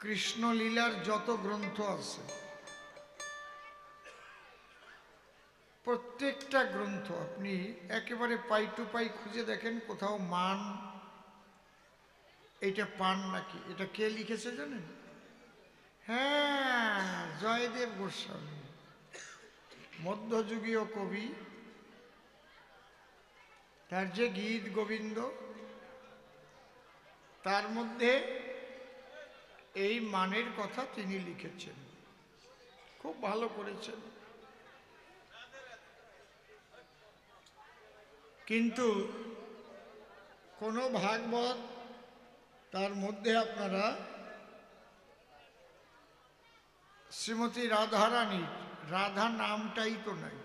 কৃষ্ণলীলার যত গ্রন্থ আছে প্রত্যেকটা গ্রন্থ আপনি একেবারে পাই টু পাই খুঁজে দেখেন, কোথাও মান এইটা পান নাকি, এটা কে লিখেছে জানেন? হ্যাঁ, জয়দেব গোস্বামী, মধ্যযুগীয় কবি। তার যে গীত গোবিন্দ, তার মধ্যে এই মানের কথা তিনি লিখেছেন, খুব ভালো করেছেন। কিন্তু কোনো ভাগবত তার মধ্যে আপনারা শ্রীমতী রাধারানীর, রাধা নামটাই তো নাই।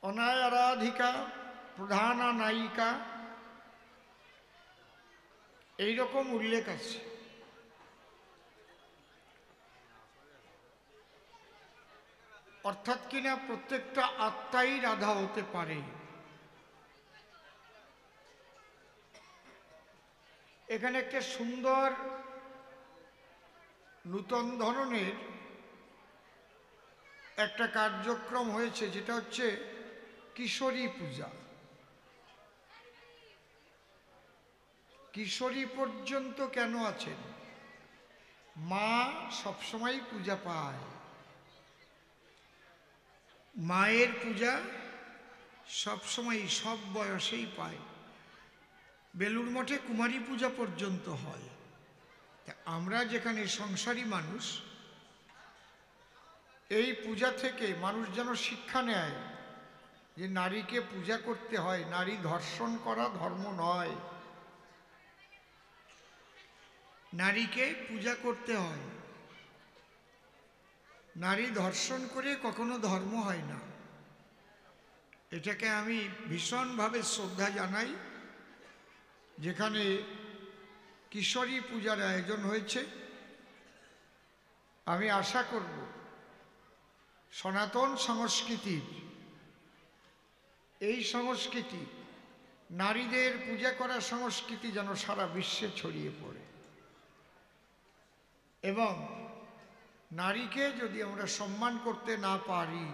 অনায়ারাধিকা, প্রধানা নায়িকা, এইরকম উল্লেখ আছে। অর্থাৎ কিনা প্রত্যেকটা আত্মাই রাধা হতে পারে। এখানে একটা সুন্দর নূতন ধরনের একটা কার্যক্রম হয়েছে, যেটা হচ্ছে কিশোরী পূজা। কিশোরী পর্যন্ত কেন আছেন? মা সবসময় পূজা পায়, মায়ের পূজা সবসময় সব বয়সেই পায়। বেলুড় মঠে কুমারী পূজা পর্যন্ত হয়। আমরা যেখানে সংসারী মানুষ, এই পূজা থেকে মানুষ যেন শিক্ষা নেয় যে নারীকে পূজা করতে হয়, নারী ধর্ষণ করা ধর্ম নয়, নারীকে পূজা করতে হয়। নারী ধর্ষণ করে কখনো ধর্ম হয় না। এটাকে আমি ভীষণভাবে শ্রদ্ধা জানাই। যেখানে কিশোরী পূজার আয়োজন হয়েছে, আমি আশা করব সনাতন সংস্কৃতির এই সংস্কৃতি, নারীদের পূজা করা সংস্কৃতি যেন সারা বিশ্বে ছড়িয়ে পড়ে। এবং নারীকে যদি আমরা সম্মান করতে না পারি,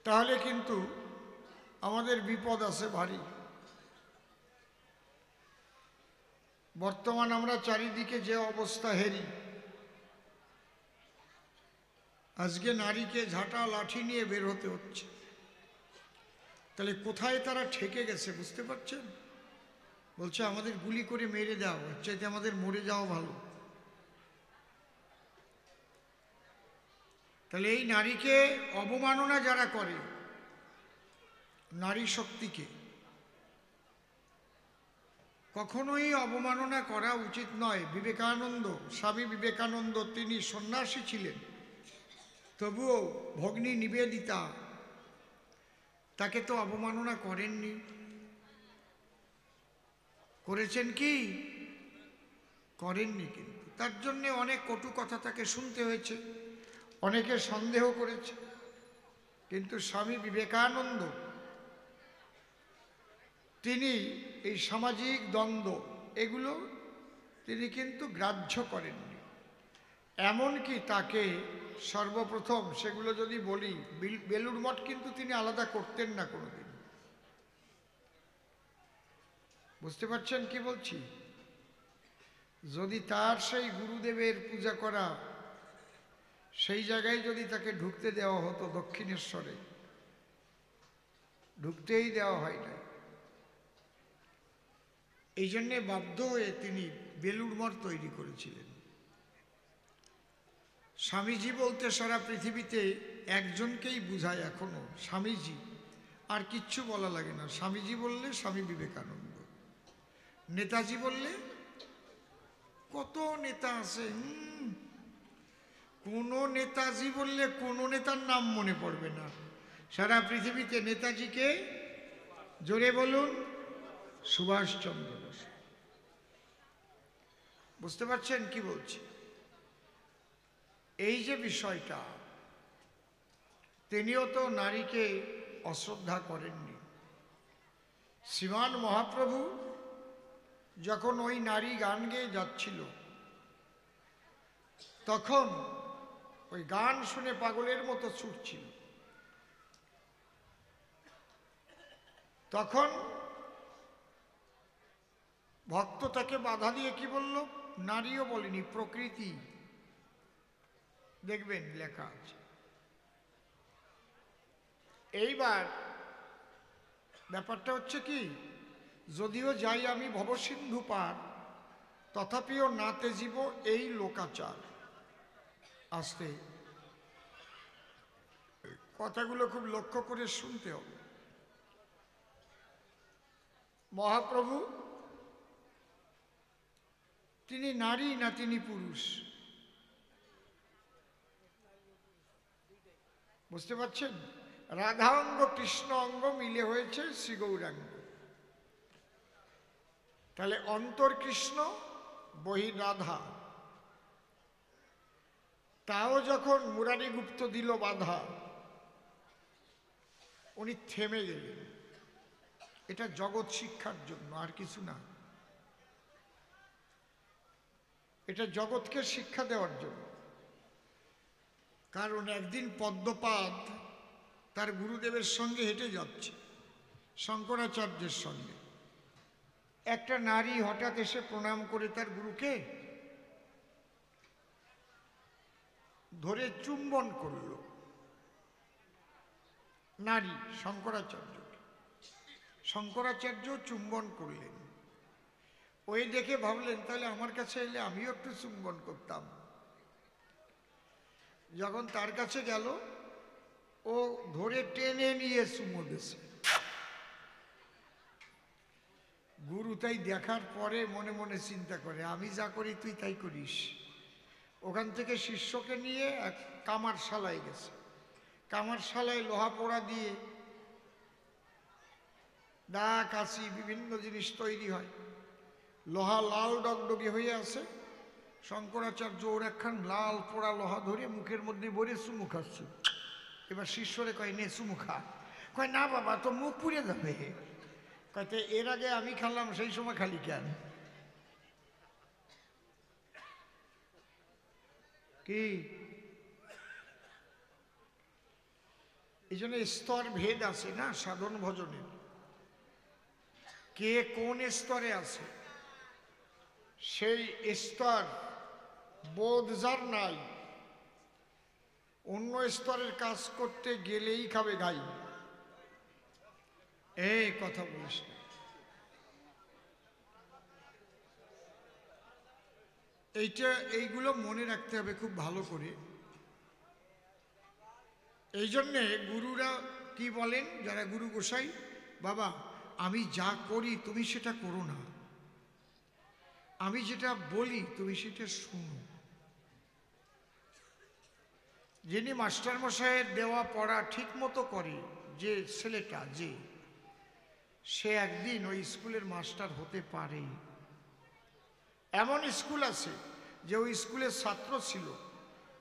তাহলে কিন্তু আমাদের বিপদ আছে ভারী। বর্তমান আমরা চারিদিকে যে অবস্থা হেরি, আজকে নারীকে ঝাঁটা লাঠি নিয়ে বের হতে হচ্ছে। তাহলে কোথায় তারা ঠেকে গেছে বুঝতে পারছেন? বলছে আমাদের গুলি করে মেরে দাও, চাইতে আমাদের মরে যাওয়া ভালো। তাহলে এই নারীকে অবমাননা যারা করে, নারী শক্তিকে কখনোই অবমাননা করা উচিত নয়। বিবেকানন্দ, স্বামী বিবেকানন্দ, তিনি সন্ন্যাসী ছিলেন, তবুও ভগ্নী নিবেদিতা তাকে তো অবমাননা করেননি। করেছেন কি? করেননি। কিন্তু তার জন্যে অনেক কটু কথা তাকে শুনতে হয়েছে, অনেকে সন্দেহ করেছে। কিন্তু স্বামী বিবেকানন্দ তিনি এই সামাজিক দ্বন্দ্ব এগুলো তিনি কিন্তু গ্রাহ্য করেননি। এমনকি তাকে সর্বপ্রথম, সেগুলো যদি বলি, বেলুড় মঠ কিন্তু তিনি আলাদা করতেন না কোনোদিন। বুঝতে পারছেন কি বলছি? যদি তার সেই গুরুদেবের পূজা করা সেই জায়গায় যদি তাকে ঢুকতে দেওয়া হতো, দক্ষিণেশ্বরে ঢুকতেই দেওয়া হয় না। এই জন্যে বাধ্য হয়ে তিনি বেলুড় মঠ তৈরি করেছিলেন। স্বামীজি বলতে সারা পৃথিবীতে একজনকেই বুঝায় এখনো, স্বামীজি। আর কিচ্ছু বলা লাগে না। স্বামীজি বললে স্বামী বিবেকানন্দ, নেতাজি বললে কত নেতা আছে। কোনো নেতাজি বললে কোনো নেতার নাম মনে পড়বে না। সারা পৃথিবীতে নেতাজিকে জোরে বলুন, সুভাষচন্দ্র বোস। বুঝতে পারছেন কি বলছি? এই যে বিষয়টা, তিনিও তো নারীকে অশ্রদ্ধা করেননি। শ্রীমান মহাপ্রভু যখন ওই নারী গান গেয়ে যাচ্ছিল, তখন ওই গান শুনে পাগলের মতো ছুটছিল। তখন ভক্ত তাকে বাধা দিয়ে কি বলল? নারীও বলেনি, প্রকৃতি। দেখবেন লেখা আছে। এইবার ব্যাপারটা হচ্ছে কি, যদিও যাই আমি ভবসিন্ধু পার, তথাপিও নাতে জীব এই লোকাচার। আসতে কথাগুলো খুব লক্ষ্য করে শুনতে হবে। মহাপ্রভু তিনি নারী না তিনি পুরুষ? বুঝতে পারছেন? রাধা অঙ্গ কৃষ্ণ অঙ্গ মিলে হয়েছে শ্রী গৌরাঙ্গ। তাহলে অন্তর কৃষ্ণ বহির রাধা। তাও যখন মুরারি গুপ্ত দিল বাধা, উনি থেমে গেলেন। এটা জগৎ শিক্ষার জন্য, আর কিছু না। এটা জগৎকে শিক্ষা দেওয়ার জন্য। কারণ একদিন পদ্মপাদ তার গুরুদেবের সঙ্গে হেঁটে যাচ্ছে, শঙ্করাচার্যের সঙ্গে। একটা নারী হঠাৎ এসে প্রণাম করে তার গুরুকে ধরে চুম্বন করল। নারী শঙ্করাচার্যকে, শঙ্করাচার্য চুম্বন করলেন। ওই দেখে ভাবলেন তাহলে আমার কাছে এলে আমিও একটু চুম্বন করতাম। যখন তার কাছে গেল, ও ধরে টেনে নিয়ে চুমো দিয়েছে। গুরু তাই দেখার পরে মনে মনে চিন্তা করে, আমি যা করি তুই তাই করিস। ওখান থেকে শিষ্যকে নিয়ে এক কামারশালায় গেছে। কামারশালায় লোহা পোড়া দিয়ে দা কাঁচি বিভিন্ন জিনিস তৈরি হয়। লোহা লাল ডগডগে হয়ে আছে। শঙ্করাচার্য ওর একখান লাল পোড়া লোহা ধরে মুখের মধ্যে ভরে চুমু খাচ্ছে। এবার শিষ্যরে কয়, নে চুমু খা। কয়, না বাবা, তো মুখ পুড়ে যাবে। কয়তে এর আগে আমি খালাম, সেই সময় খালি কেন? কি এই জন্য স্তর ভেদ আছে না সাধন ভজনের। কে কোন স্তরে আছে সেই স্তর বোধ যার নাই, অন্য স্তরের কাজ করতে গেলেই খাবে গাই। এই কথা বলিস না। এইগুলো মনে রাখতে হবে খুব ভালো করে। এই জন্যে গুরুরা কি বলেন, যারা গুরু গোসাই, বাবা আমি যা করি তুমি সেটা করো না, আমি যেটা বলি তুমি সেটা শুনো। যিনি মাস্টারমশাইয়ের দেওয়া পড়া ঠিক মতো করে, যে ছেলেটা, যে সে একদিন ওই স্কুলের মাস্টার হতে পারে। এমন স্কুল আছে যে ওই স্কুলের ছাত্র ছিল,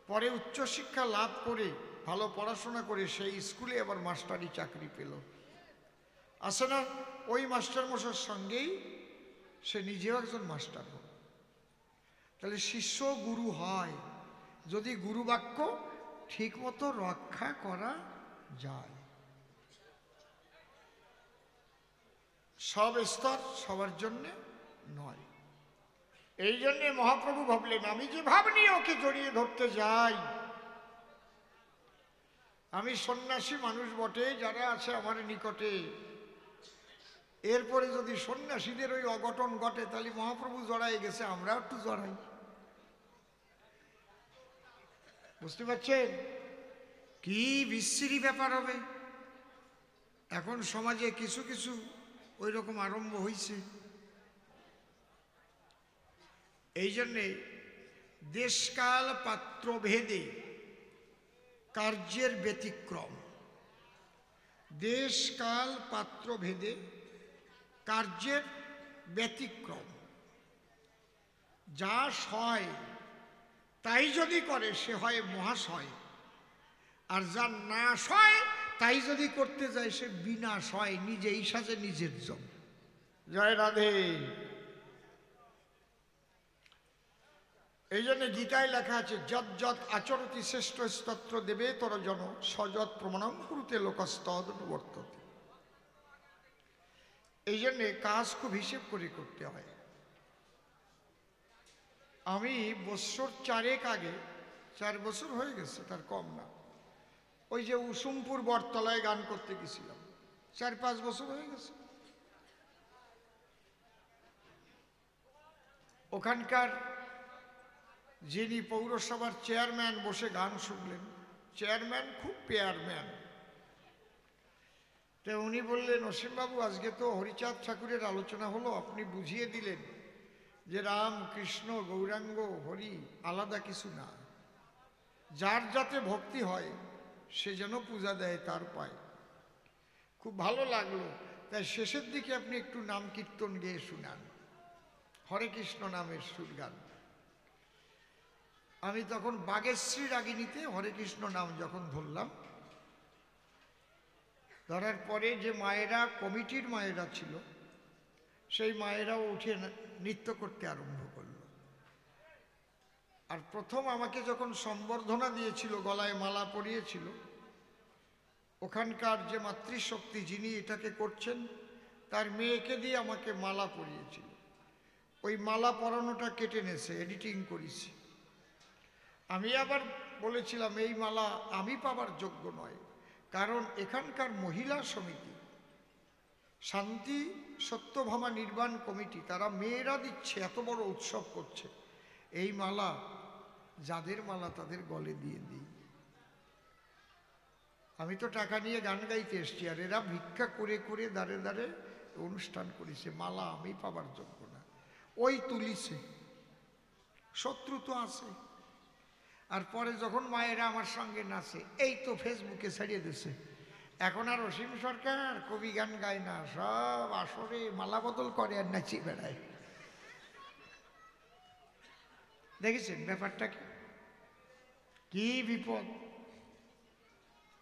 পরে উচ্চশিক্ষা লাভ করে ভালো পড়াশোনা করে সেই স্কুলে আবার মাস্টারি চাকরি পেল। আছে না? ওই মাস্টারমশাইয়ের সঙ্গেই সে নিজেও একজন মাস্টার হল। তাহলে শিষ্য গুরু হয় যদি গুরু বাক্য ঠিক মতো রক্ষা করা যায়। সব স্তর সবার জন্য নয়। এই জন্যে মহাপ্রভু ভাবলেন, আমি যে ভাব নিয়ে ওকে জড়িয়ে ধরতে যাই, আমি সন্ন্যাসী মানুষ বটে, যারা আছে আমার নিকটে, এরপরে যদি সন্ন্যাসীদের ওই অঘটন ঘটে তাহলে মহাপ্রভু জড়াই গেছে, আমরা একটু জড়াই। বুঝতে পারছেন কি বিশ্রী ব্যাপার হবে? এখন সমাজে কিছু কিছু ওই রকম আরম্ভ হয়েছে। এই জন্যে দেশকাল পাত্র ভেদে কার্যের ব্যতিক্রম। দেশকাল পাত্র ভেদে কার্যের ব্যতিক্রম। যা সয় তাই যদি করে সে হয় মহাশয়, আর যার না সয় তাই যদি করতে যায় সে বিনাশ হয়, নিজেই সাজে নিজের জন্য। জয় রাধে। এই জন্য গীতায় লেখা আছে, যৎ যৎ আচরতি শ্রেষ্ঠ স্তত্র দেবে তর জন সযৎ প্রমাণম কুরুতে লোকস্তদনুবর্ততে। এই জন্যে কাজ খুব হিসেব করে করতে হয়। আমি বছর 4 আগে, 4 বছর হয়ে গেছে, তার কম না, ওই যে উসুমপুর বটতলায় গান করতে গেছিলাম, 4-5 বছর হয়ে গেছে। ওখানকার যিনি পৌরসভার চেয়ারম্যান বসে গান শুনলেন, চেয়ারম্যান খুব পেয়ারম্যান, তো উনি বললেন, অসীমবাবু আজকে তো হরিচাঁদ ঠাকুরের আলোচনা হলো, আপনি বুঝিয়ে দিলেন যে রাম কৃষ্ণ গৌরাঙ্গ হরি আলাদা কিছু না, যার যাতে ভক্তি হয় সে যেন পূজা দেয় তার পায়। খুব ভালো লাগলো, তাই শেষের দিকে আপনি একটু নাম কীর্তন গেয়ে শুনান, হরে কৃষ্ণ নামের সুর গান। আমি তখন বাগেশ্রী রাগিনীতে হরে কৃষ্ণ নাম যখন ধরলাম, ধরার পরে যে মায়েরা, কমিটির মায়েরা ছিল, সেই মায়েরাও উঠে নৃত্য করতে আরম্ভ করল। আর প্রথম আমাকে যখন সম্বর্ধনা দিয়েছিল, গলায় মালা পরিয়েছিল, ওখানকার যে মাতৃশক্তি যিনি এটাকে করছেন তার মেয়েকে দিয়ে আমাকে মালা পরিয়েছিল। ওই মালা পরানোটা কেটে নেছে, এডিটিং করেছি। আমি আবার বলেছিলাম এই মালা আমি পাবার যোগ্য নয়, কারণ এখানকার মহিলা সমিতি, শান্তি সত্যভামা নির্বাণ কমিটি, তারা মেয়েরা দিচ্ছে, এত বড় উৎসব করছে, এই মালা যাদের মালা তাদের গলে দিয়ে দিই। আমি তো টাকা নিয়ে গান গাইতে এসছি, আর এরা ভিক্ষা করে করে দাঁড়ে দাঁড়ে অনুষ্ঠান করেছে, মালা আমি পাবার যোগ্য না। ওই তুলিছে, শত্রু তো আছে। আর পরে যখন মায়েরা আমার সঙ্গে নাচে, এই তো ফেসবুকে ছাড়িয়ে দিছে, এখন আর অসীম সরকার কবি গান গায় না, সব আসরে মালা বদল করে আর নাচিয়ে বেড়ায়। দেখেছেন ব্যাপারটা কি বিপদ।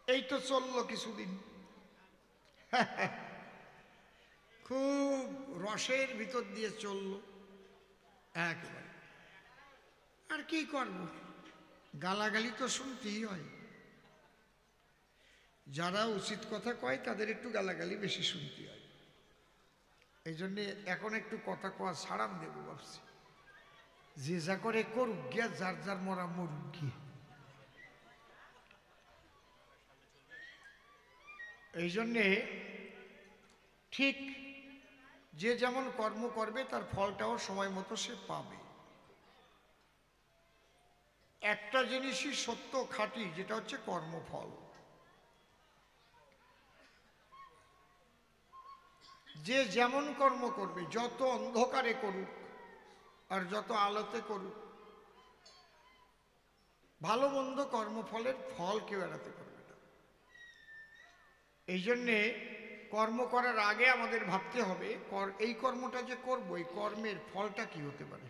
এই তো চললো কিছুদিন, খুব রসের ভিতর দিয়ে চললো একেবারে। আর কি করব, গালাগালি তো শুনতেই হয়। যারা উচিত কথা কয় তাদের একটু গালাগালি বেশি শুনতে হয়। এই জন্যে এখন একটু কথা কওয়া ছাড়াম দেবো ভাবছি, যে যা করে করুক গিয়া, যার যার মরা মরুক গিয়ে। এই জন্যে ঠিক যে যেমন কর্ম করবে তার ফলটাও সময় মতো সে পাবে। একটা জিনিসই সত্য খাঁটি, যেটা হচ্ছে কর্মফল। যে যেমন কর্ম করবে, যত অন্ধকারে করুক আর যত আলোতে করুক, ভালো মন্দ কর্মফলের ফল কেউ এড়াতে পারবে না। এই জন্যে কর্ম করার আগে আমাদের ভাবতে হবে, এই কর্মটা যে করবো, এই কর্মের ফলটা কি হতে পারে।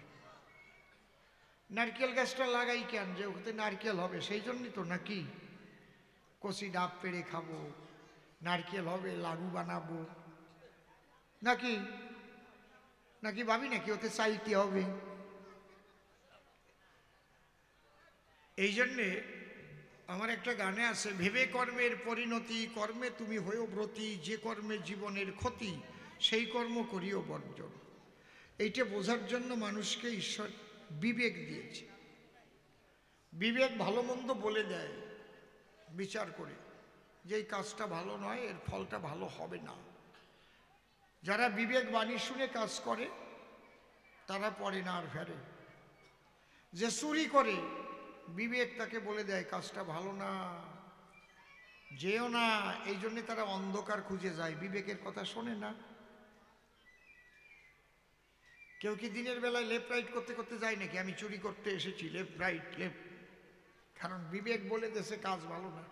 নারকেল গাছটা লাগাই কেন, যে ওতে নারকেল হবে সেই জন্যই তো, নাকি কচি ডাব পেড়ে খাবো, নারকেল হবে লাড়ু বানাবো, নাকি নাকি ভাবি নাকি ওতে চাইতে হবে। এই জন্যে আমার একটা গানে আছে, ভেবে কর্মের পরিণতি, কর্মে তুমি হয়েও ব্রতী, যে কর্মে জীবনের ক্ষতি সেই কর্ম করিও বর্জন। এইটা বোঝার জন্য মানুষকে ঈশ্বর বিবেক দিয়েছে। বিবেক ভালো মন্দ বলে দেয় বিচার করে, যে এই কাজটা ভালো নয়, এর ফলটা ভালো হবে না। যারা বিবেক বাণী শুনে কাজ করে তারা পরে না আর ফেরে। যে চুরি করে, বিবেক তাকে বলে দেয় কাজটা ভালো না, যেও না। এই জন্যে তারা অন্ধকার খুঁজে যায়, বিবেকের কথা শোনে না। কেউ কি দিনের বেলায় লেফট রাইট করতে করতে যায় নাকি, আমি চুরি করতে এসেছি, লেফট রাইট লেফট, কারণ বিবেক বলে দেশে কাজ ভালো না।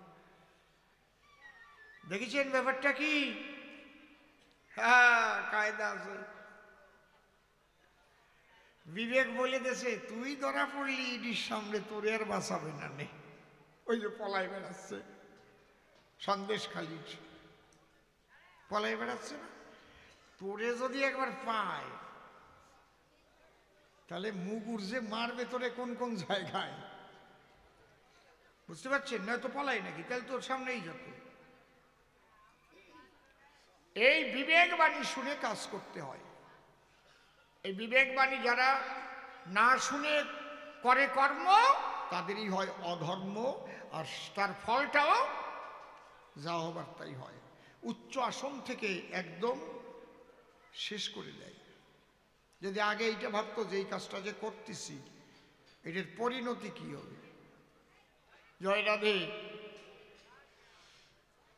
দেখেছেন ব্যাপারটা কি? হ্যাঁ, কায়দা আছে। বিবেক বলে দেশে তুই ধরা পড়লি ইডির সামনে, তোরে আর বাঁচাবে না, নে। ওই যে পলাই বেড়াচ্ছে, সন্দেশ খালি পলাই বেড়াচ্ছে না, তোরে যদি একবার পায় তাহলে মুগুর যে মারবে তোরে কোন কোন জায়গায়, বুঝতে পারছেন? নয়তো পলাই নাকি, তাহলে তোর সামনেই যত। এই বিবেকবাণী শুনে কাজ করতে হয়। এই বিবেকবাণী যারা না শুনে করে কর্ম, তাদেরই হয় অধর্ম, আর তার ফলটাও যা হবার তাই হয়, উচ্চ আসন থেকে একদম শেষ করে দেয়। যদি আগে এইটা ভাবতো যে এই কাজটা যে করতেছি এটার পরিণতি কি হবে। জয় রাধে।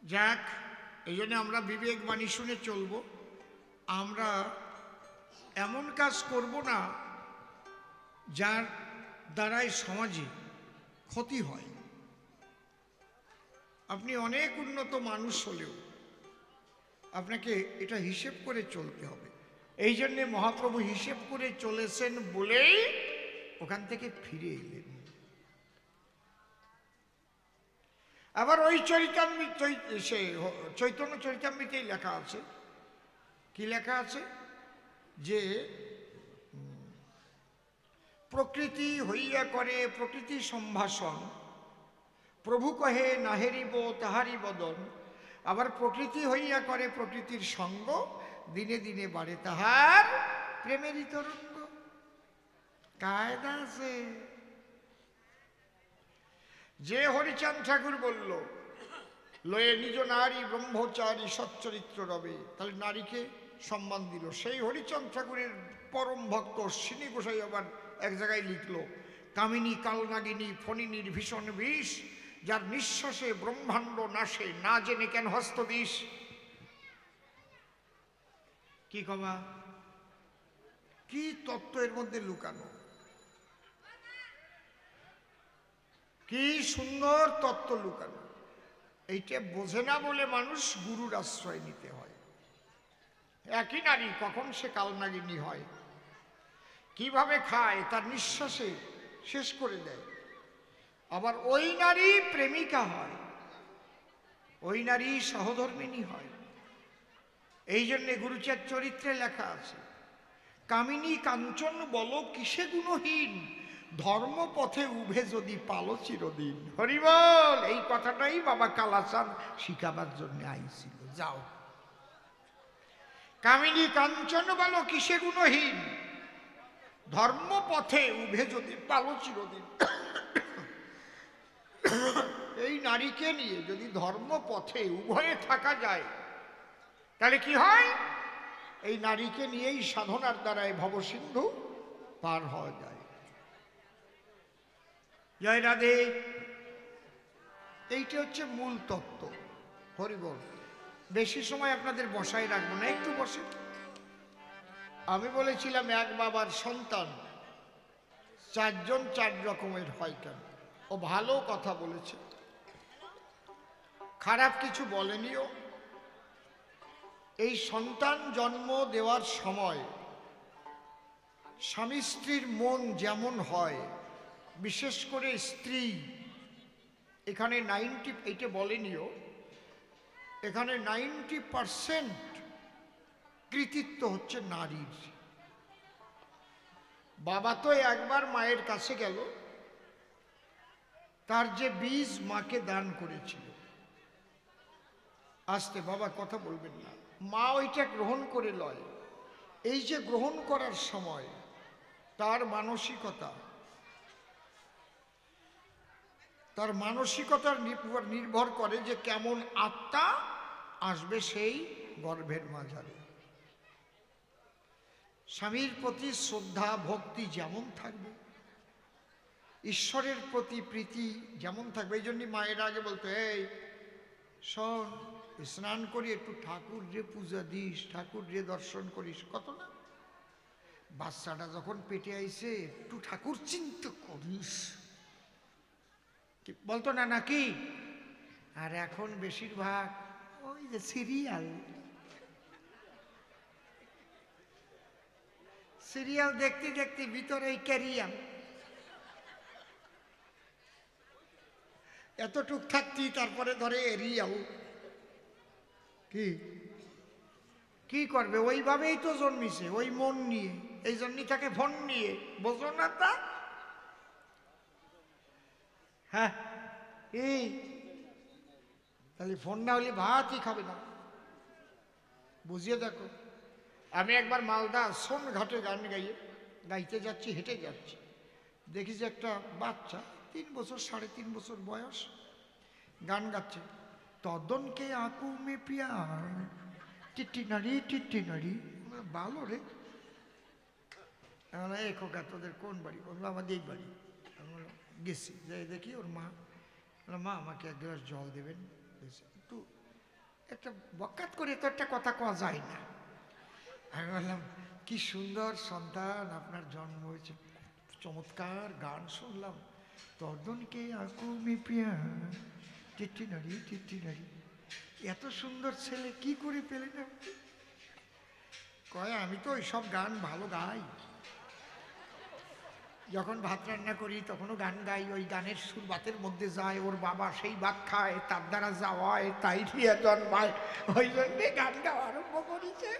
যাক, এই জন্য আমরা বিবেকবাণী শুনে চলব। আমরা এমন কাজ করব না যার দ্বারাই সমাজে ক্ষতি হয়। আপনি অনেক উন্নত মানুষ হলেও আপনাকে এটা হিসেব করে চলতে হবে। এই জন্যে মহাপ্রভু হিসেব করে চলেছেন বলেই ওখান থেকে ফিরে এলেন। আবার ওই চৈতন্য চরিতামৃতেই লেখা আছে, কি লেখা আছে? যে প্রকৃতি হইয়া করে প্রকৃতি সম্ভাষণ, প্রভু কহে নাহেরিব তাহারি বদন। আবার প্রকৃতি হইয়া করে প্রকৃতির সঙ্গ, দিনে দিনে বাড়ে তাহার প্রেমেরই তরঙ্গ। কায়দা আছে। যে হরিচাঁদ ঠাকুর বলল লয়ে নিজ নারী ব্রহ্মচারী সচ্চরিত্র রবে, তাহলে নারীকে সম্মান দিল। সেই হরিচাঁদ ঠাকুরের পরম ভক্ত সিনি গোসাই আবার এক জায়গায় লিখল, কামিনী কালনাগিনী ফণিনীর ভীষণ বিষ, যার নিঃশ্বাসে ব্রহ্মাণ্ড নাশে, না জেনে কেন হস্ত দিস। কি কবা, কি তত্ত্ব এর মধ্যে লুকানো, কি সুন্দর তত্ত্ব লুকানো। এইটা বোঝে না বলে মানুষ গুরুর আশ্রয় নিতে হয়। একই নারী কখন সে কালনাগিনী হয়, কিভাবে খায় তার নিঃশ্বাসে শেষ করে দেয়। আবার ওই নারী প্রেমিকা হয়, ওই নারী সহধর্মিণী হয়। এই জন্যে গুরুচাঁদ চরিত্রে লেখা আছে, কামিনী কাঞ্চন বলো কিসে গুণহীন, ধর্মপথে উভে যদি পালো চিরদিন। হরিবল। এই কথাটাই বাবা কালাচাঁদ শিখাবার জন্য আইছিল। যাও, কামিনী কাঞ্চন বলো কিসে গুণহীন, ধর্মপথে উভে যদি পালো চিরদিন। এই নারীকে নিয়ে যদি ধর্মপথে উভয়ে থাকা যায় তাহলে কি হয়? এই নারীকে নিয়েই সাধনার দ্বারায় ভবসিন্ধু পার হওয়া যায়। জয় রাধে। এইটা হচ্ছে মূল তত্ত্ব। হরিবল। বেশি সময় আপনাদের বসায় রাখবো না, একটু বসে। আমি বলেছিলাম এক বাবার সন্তান চারজন চার রকমের হয় কেন? ও ভালো কথা বলেছে, খারাপ কিছু বলেনিও। এই সন্তান জন্ম দেওয়ার সময় স্বামী স্ত্রীর মন যেমন হয়, বিশেষ করে স্ত্রী, এখানে 90, এইটা বলেনিও, এখানে 90% কৃতিত্ব হচ্ছে নারীর। বাবা তো একবার মায়ের কাছে গেল, তার যে বীজ মাকে দান করেছিল, আস্তে বাবা কথা বলবেন না, মা ওইটা গ্রহণ করে লয়। এই যে গ্রহণ করার সময় তার মানসিকতার নির্ভর করে যে কেমন আত্মা আসবে সেই গর্ভের মাঝারে। স্বামীর প্রতি শ্রদ্ধা ভক্তি যেমন থাকবে, ঈশ্বরের প্রতি প্রীতি যেমন থাকবে। এই জন্যই মায়ের আগে বলতো, এই শোন, স্নান করি একটু ঠাকুর রে পূজা দিস, ঠাকুর রে দর্শন করিস। কত না, বাচ্চাটা যখন পেটে আইছে একটু ঠাকুর চিন্তা করিস বলতো না নাকি? আর এখন বেশিরভাগ ওই যে সিরিয়াল দেখতে দেখতে ভিতরে ক্যারিয়াম এতটুক থাকতি, তারপরে ধরে এরিয়াল কি কি করবে? ওইভাবেই তো জন্মিছে, ওই মন নিয়ে, এই জন্যই তাকে ফোন নিয়ে, বোঝো না তা? হ্যাঁ, এই তাহলে ফোন না হলে ভাতই খাবে না, বুঝিয়ে দেখো। আমি একবার মালদা সোনঘাটে গান গাইতে যাচ্ছি, হেঁটে যাচ্ছি, দেখি যে একটা বাচ্চা 3 বছর 3.5 বছর বয়স গান গাচ্ছে, তদনকে আঁকু মে প্যার টিটি নারী। ভালো রে। এই খোকা তোদের কোন বাড়ি? বললো আমাদের এই বাড়ি। গেছি, যাই দেখি ওর মা, মা আমাকে 1 গ্লাস জল দেবেন, একটু একটা বকাত করে তো একটা কথা কওয়া যায় না। আমি বললাম কি সুন্দর সন্তান আপনার জন্ম হয়েছে, চমৎকার গান শুনলাম, তদনকে আঁকু মে প্যার টিটি নারী। এত সুন্দর ছেলে কি করে পেলেন আপনি? কয় আমি তো ওইসব গান ভালো গাই, যখন ভাত রান্না করি তখনও গান গাই, ওই গানের সুর ভাতের মধ্যে যায়, ওর বাবা সেই ভাত খায়, তার দ্বারা যাওয়ায়, তাই দিয়ে জন্মায়, ওই জন্যে গান গাওয়া আরম্ভ করেছে।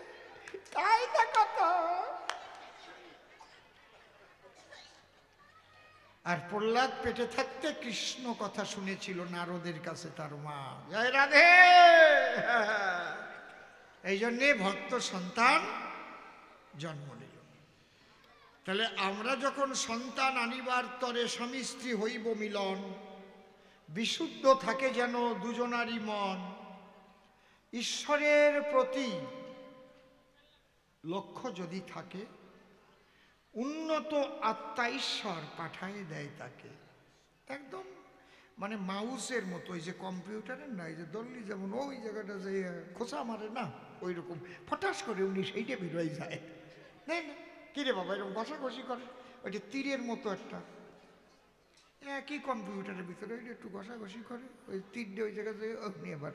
তাই না কত? আর প্রহ্লাদ পেটে থাকতে কৃষ্ণ কথা শুনেছিল নারদের কাছে তার মা। জয় রাধে। এই জন্যে ভক্ত সন্তান জন্ম নিল। তাহলে আমরা যখন সন্তান আনিবার তরে স্বামী স্ত্রী হইব মিলন, বিশুদ্ধ থাকে যেন দুজনারই মন, ঈশ্বরের প্রতি লক্ষ্য যদি থাকে, উন্নত আত্মা ঈশ্বর পাঠায় দেয় তাকে। একদম মানে মাউসের মতো, ওই যে কম্পিউটারের না, এই যে দল্লি যেমন ওই জায়গাটা যে খোঁচা মারে না, ওই রকম ফটাস করে উনি সেইটা বেরোয় যায়। না কিরে বাবা এরকম ঘষাঘষি করে, ওইটা তীরের মতো একটা, একই কম্পিউটারের ভিতরে ওইটা একটু ঘষাঘষি করে, ওই তীরটা ওই জায়গাতে অগ্নি এবার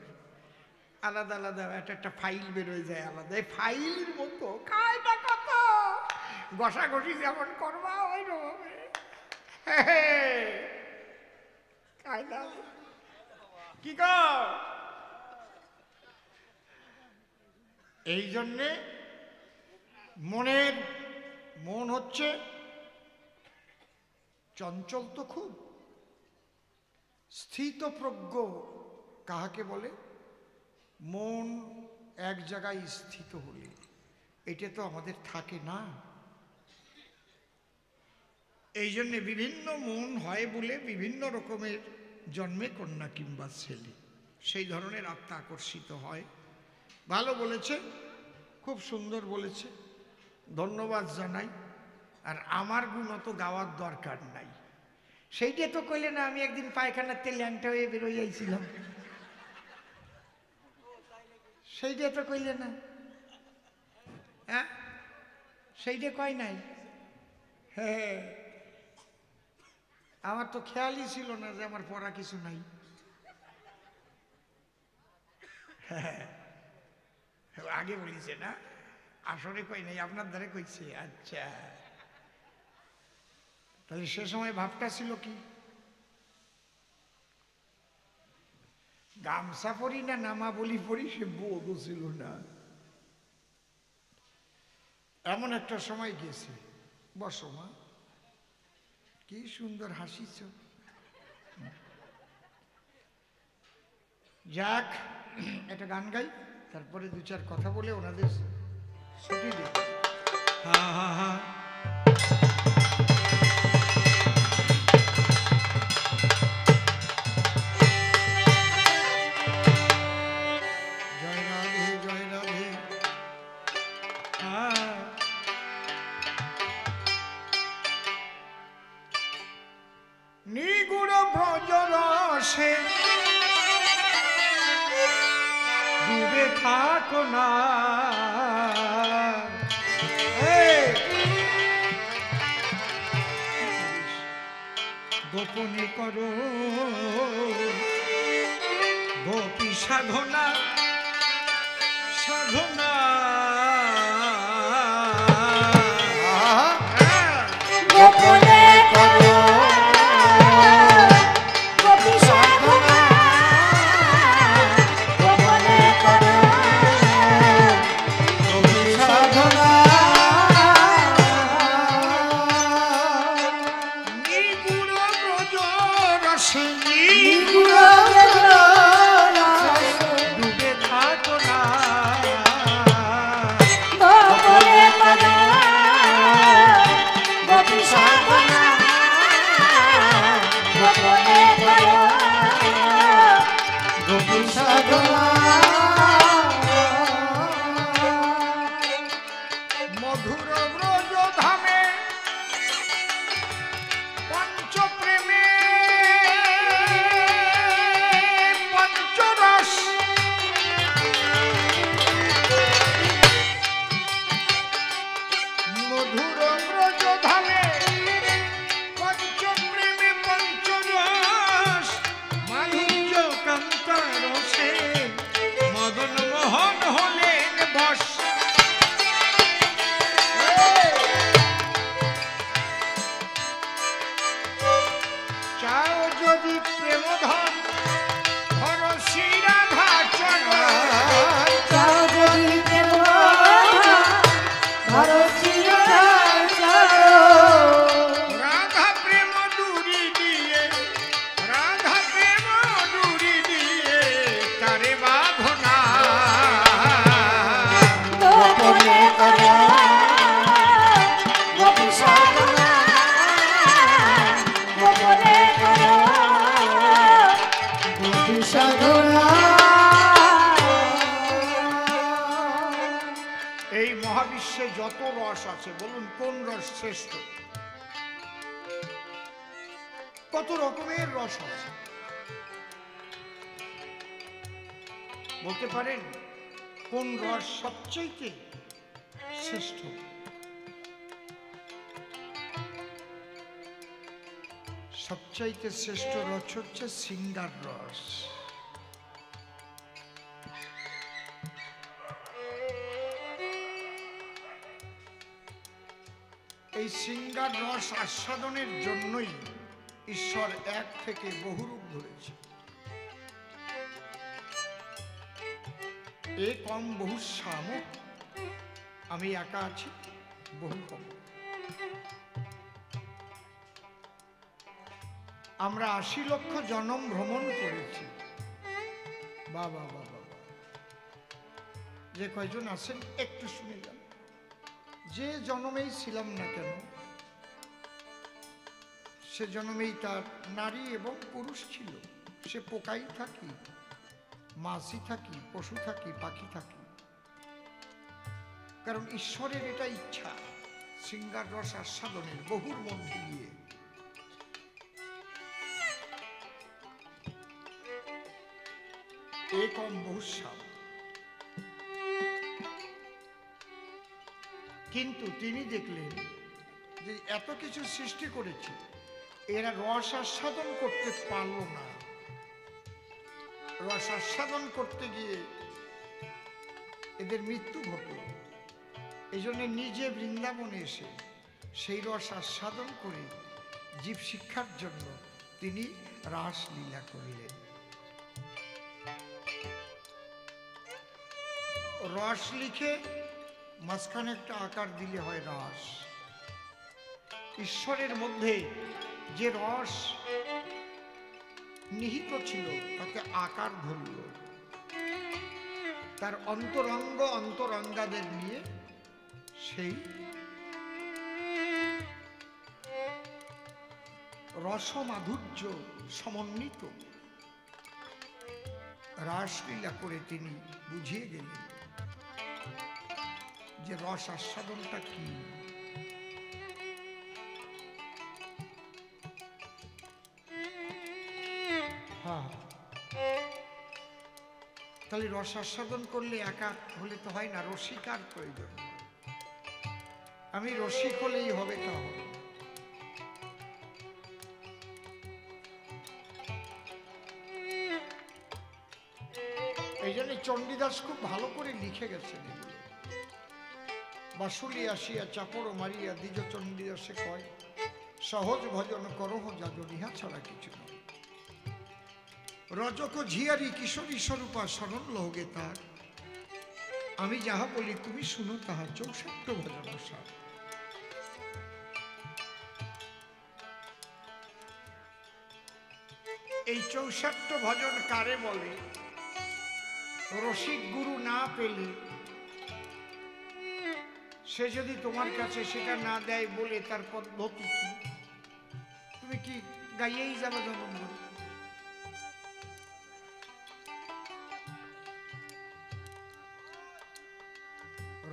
আলাদা আলাদা একটা ফাইল বেরোয় যায় আলাদা, এই ফাইলের মতো কায়দা কত ঘষাঘষি যেমন করবা ওই রকম কায়দা। কি কর? এই জন্যে মন হচ্ছে চঞ্চল তো খুব, স্থিতপ্রজ্ঞ কাহাকে বলে? মন এক জায়গায় স্থিত হলে, এটা তো আমাদের থাকে না। এই জন্যে বিভিন্ন মন হয় বলে বিভিন্ন রকমের জন্মে কন্যা কিংবা ছেলে, সেই ধরনের আত্মা আকর্ষিত হয়। ভালো বলেছে, খুব সুন্দর বলেছে, ধন্যবাদ জানাই। আর আমার গুণ অত গাওয়ার দরকার নাই, সেইটা তো কইলে না। আমি একদিন পায়খানাতে ল্যাংটা হয়ে বেরোই আইছিলাম, সেইটা তো কইলে না। হ্যাঁ, সেইটা কয় নাই। হ্যাঁ, আমার তো খেয়ালই ছিল না যে আমার পড়া কিছু নাই। হ্যাঁ, আগে বলিছে না, আসলে কই নাই, আপনার ধারে কইছে। আচ্ছা, তাহলে সে সময় ভাবটা ছিল কি? গামছা পরি না নামা বলি পড়ি, সে বোধও ছিল না। এমন একটা সময় গেছে। বসো মা, কি সুন্দর হাসিছ। যাক, একটা গান গাই, তারপরে 2-4 কথা বলে ওনাদের ছুটি দিই। হা হা হা। জয় রাধে জয় রাধে। নিগুড় ব্রজ রসে ডুবে থাকো না, গোপনে করো গোপী সাধনা সাধনা। গোপনে করো গোপী সাধনা, গোপনে করো মধুর ব্রজ ধামে পঞ্চপ্রেমে পঞ্চরস মধুর ব্রজ ধামে পঞ্চপ্রেমে পঞ্চরস মাধুর্য কান্তারসে মদন মোহন হলেন বশ। চাও যদি প্রেমধন ধর শ্রী রাধা চরণ, চাও যদি প্রেম ধরো চিরকাল চরণ। রাধা প্রেম ডুরি দিয়ে, রাধা প্রেম ডুরি দিয়ে তারে বাঁধনা। গোপনে করো গোপী সাধনা, গোপনে করো গোপী সাধনা। এই মহাবিশ্বে যত রস আছে বলুন কোন রস শ্রেষ্ঠ? কত রকমের রস আছে বলতে পারেন? কোন রস সবচেয়ে শ্রেষ্ঠ? সবচাইতে শ্রেষ্ঠ রস হচ্ছে সিঙ্গার রস। এই সিঙ্গার রস আস্বাদনের জন্যই ঈশ্বর এক থেকে বহু রূপ ধরেছে। এ কম বহু শ্যাম, আমি একা আছি বহু কম। আমরা ৮০ লক্ষ জনম ভ্রমণ করেছি। বাবা বাবা, যে কয়জন আছেন একটু শুনে যান। যে জন্মেই ছিলাম না কেন, সে জন্মেই তার নারী এবং পুরুষ ছিল। সে পোকাই থাকি, মাছই থাকি, পশু থাকি, পাখি থাকি। কারণ ঈশ্বরের এটা ইচ্ছা সিঙ্গার রস আস্বাদনের বহুর মধ্যে দিয়ে। একম বহুশ্যাম। কিন্তু তিনি দেখলেন যে এত কিছু সৃষ্টি করেছে, এরা রস আস্বাদন করতে পারল না। রস আস্বাদন করতে গিয়ে এদের মৃত্যু ঘটল। এই জন্য নিজে বৃন্দাবনে এসে সেই রস আস্বাদন করে জীব শিক্ষার জন্য তিনি রাসলীলা করিলেন। রস লিখে মাঝখানে একটা আকার দিলে হয় রস। ঈশ্বরের মধ্যে যে রস নিহিত ছিল তাকে আকার ধরল। তার অন্তরঙ্গ অন্তরঙ্গাদের নিয়ে সেই রসমাধুর্য সমন্বিত রাসলীলা করে তিনি বুঝিয়ে গেলেন যে রস আস্বাদনটা কি। হ্যাঁ, তাহলে রস আস্বাদন করলে একা হলে তো হয় না, রসিকার প্রয়োজন। আমি রসিক হলেই হবে তা হবে। এই জন্য চণ্ডীদাস খুব ভালো করে লিখে গেছেন এগুলো। বাসুলি আসিয়া চাপড় মারিয়া দ্বিজ চণ্ডীদাসে কয়, সহজ ভজন করহ যাজন, ইহা ছাড়া কিছু নয়। রজক ঝিয়ারি কিশোরী স্বরূপা শরণ লহগে তার, আমি যাহা বলি তুমি শুনো তাহা 64 ভজন সার। এই 64 ভজন কারে বলে? রসিক গুরু না পেলে সে যদি তোমার কাছে সেটা না দেয় বলে তার পদ্ধতি কি? তুমি কি গাইয়েই যাবে যেমন বলে?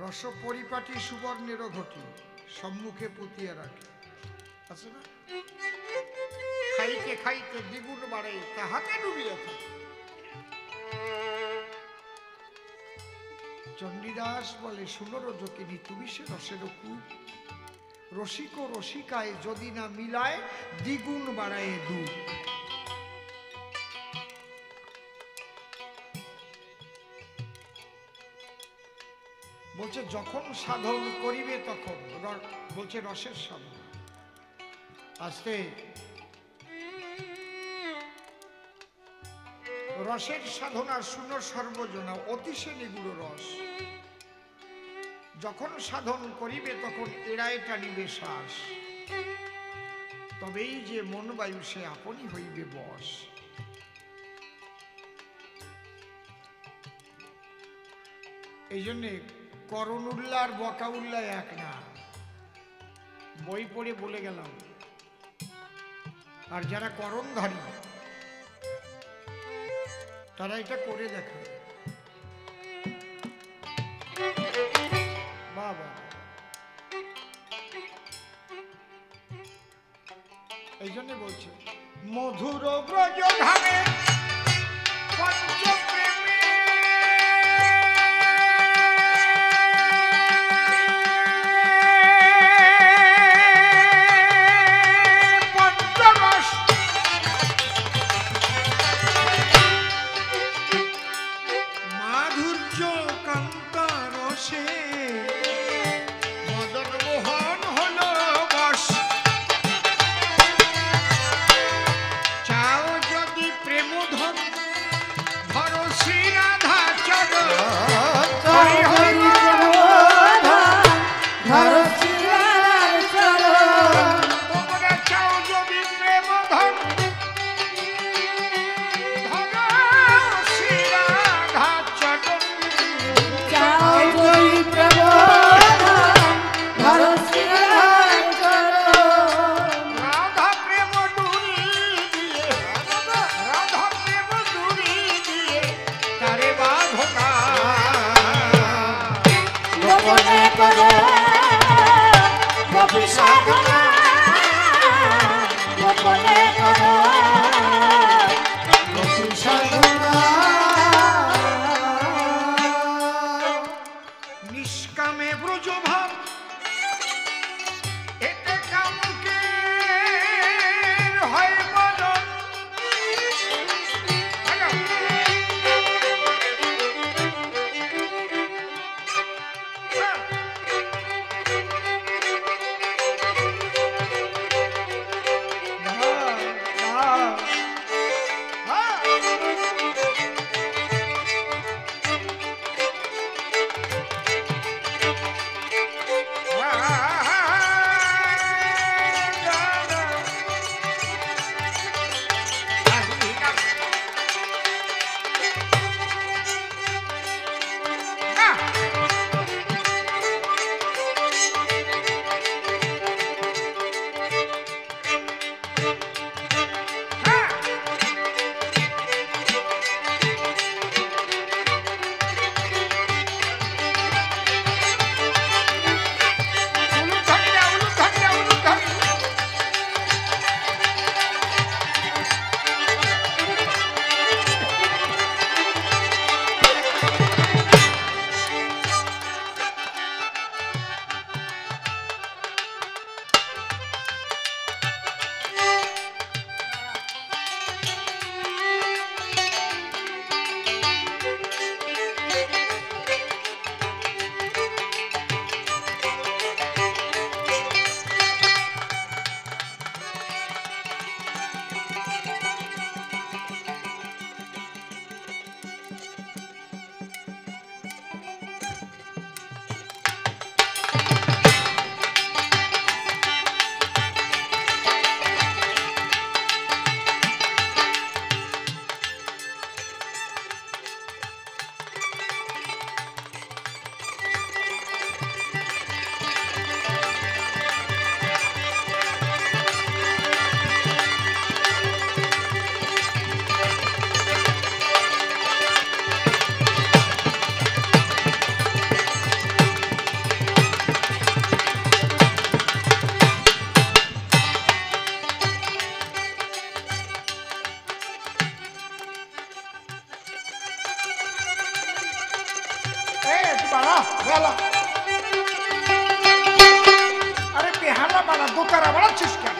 রস পরিপাটি সুবর্ণেরও ঘটি সম্মুখে পুতিয়া রাখে, আছে না? খাইতে খাইতে দ্বিগুণ বাড়ে তাহাতে ডুবিয়া থাকে। চণ্ডীদাস বলে, শুনো রজকিনী, তুমি সে রসের কূপ, রসিক ও রসিকায় যদি না মিলায় দ্বিগুণ বাড়ায় দুঃখ। বলছে যখন সাধন করিবে তখন, বলছে রসের সাধন। আস্তে রসের সাধনা শুনো সর্বজনা, অতিশয় নিগুড় রস। যখন সাধন করিবে তখন এড়ায় টানিবে শ্বাস, তবেই যে মন বায়ু সে আপনি হইবে বশ। এই জন্যে করণ উল্লাহ আর বকা উল্লাহ এক না, বই পড়ে বলে গেলাম। আর যারা করণধারী তারা এটা করে দেখে, বাবা। এই জন্য বলছে মধুর ব্রজ ধামে পঞ্চপ্রেমী পঞ্চরস মাধুর্য কান্তারসে মদন মোহন হলো বশ। চাও যদি প্রেমধন ধরো তারা বাড়াচ্ছিস কেন?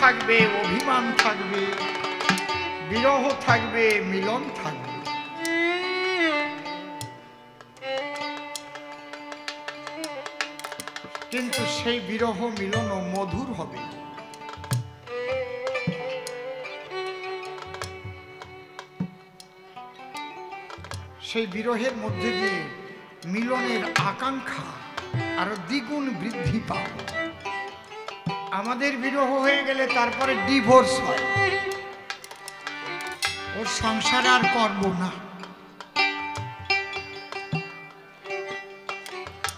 থাকবে, অভিমান থাকবে, বিরহ থাকবে, মিলন থাকবে। কিন্তু সেই বিরহ মিলন মধুর হবে। সেই বিরহের মধ্যে দিয়ে মিলনের আকাঙ্ক্ষা আরো দ্বিগুণ বৃদ্ধি পায়। আমাদের বিরহ হয়ে গেলে তারপরে ডিভোর্স হয়, ওর সংসার আর করব না।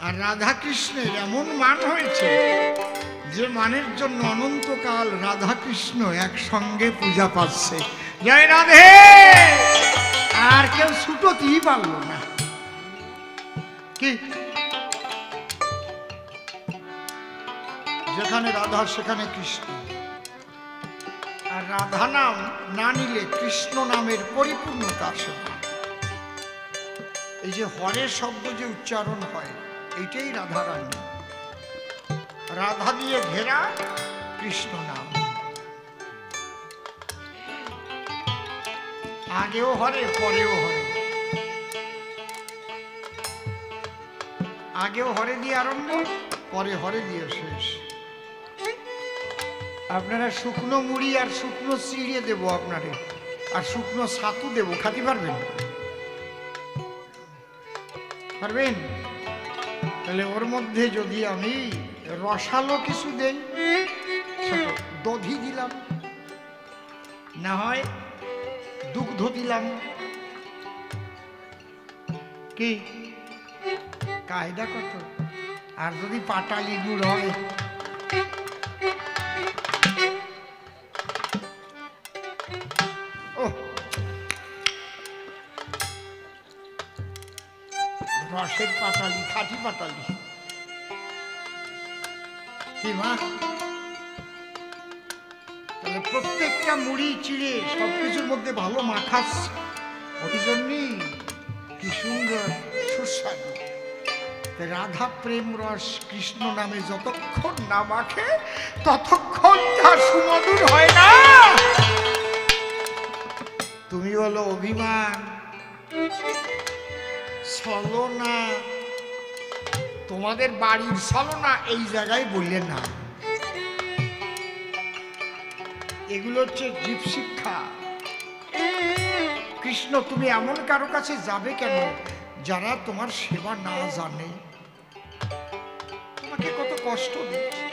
আর রাধা কৃষ্ণের এমন মান হয়েছে যে মানের জন্য অনন্তকাল রাধা কৃষ্ণ একসঙ্গে পূজা পাচ্ছে। জয় রাধে। আর কেউ ছুটোতেই পারল না। কি যেখানে রাধা সেখানে কৃষ্ণ। আর রাধা নাম না নিলে কৃষ্ণ নামের পরিপূর্ণতা আসে না। এই যে হরের শব্দ যে উচ্চারণ হয় এইটাই রাধা রানী। রাধা দিয়ে ঘেরা কৃষ্ণ নাম। আগেও হরে পরেও হরে। আগেও হরে দিয়ে আরম্ভ, পরে হরে দিয়ে শেষ। আপনারা শুকনো মুড়ি আর শুকনো চিড়ে দেবো আপনারে, আর শুকনো ছাতু দেবো, খাতে পারবেন? পারবেন? তাহলে ওর মধ্যে যদি আমি রসালো কিছু দেই, ছোট দধি দিলাম, না হয় দুগ্ধ দিলাম, কি কায়দা কত? আর যদি পাটালি গুড় হয়, রসের পাটালি, খাঁটি পাটালি, কি মা? তাহলে প্রত্যেকটা মুড়ি চিড়ে সবকিছুর মধ্যে ভালো মাখাস, ওই জন্যই কি সুন্দর সুস্বাদু। রাধা প্রেম রস কৃষ্ণ নামে যতক্ষণ না মাখে ততক্ষণ তা সুমধুর হয় না। তুমি বলো অভিমান, ছলনা, তোমাদের বাড়ির ছলনা এই জায়গায় বললে না। এগুলো হচ্ছে জীব শিক্ষা। কৃষ্ণ তুমি এমন কারো কাছে যাবে কেন যারা তোমার সেবা না জানে? তোমাকে কত কষ্ট দিচ্ছে।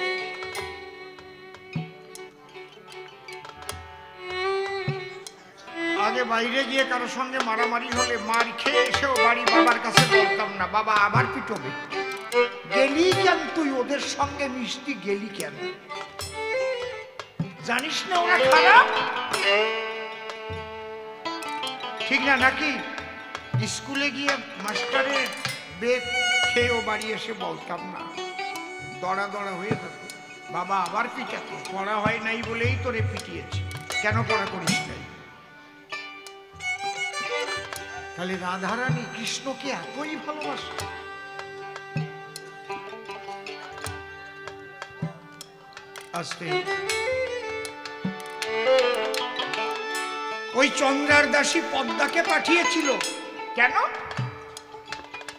আগে বাইরে গিয়ে কারোর সঙ্গে মারামারি হলে মার খেয়ে এসেও বাড়ি বাবার কাছে বলতাম না, বাবা আবার পিটবে। গেলি কেন তুই ওদের সঙ্গে মিশতি? গেলি কেন? জানিস না ওরা খারাপ? ঠিক না নাকি? স্কুলে গিয়ে মাস্টারের বেদ খেয়েও বাড়ি এসে বলতাম না, দড়া দড়া হয়ে যেত, বাবা আবার পিটাতো, পড়া হয় নাই বলেই তোরে পিটিয়েছে, কেন পড়া করিস নাই? তাহলে রাধারানী কৃষ্ণকে এতই ভালোবাসে। আজকে ওই চন্দ্রার দাসী পদ্মাকে পাঠিয়েছিল কেন?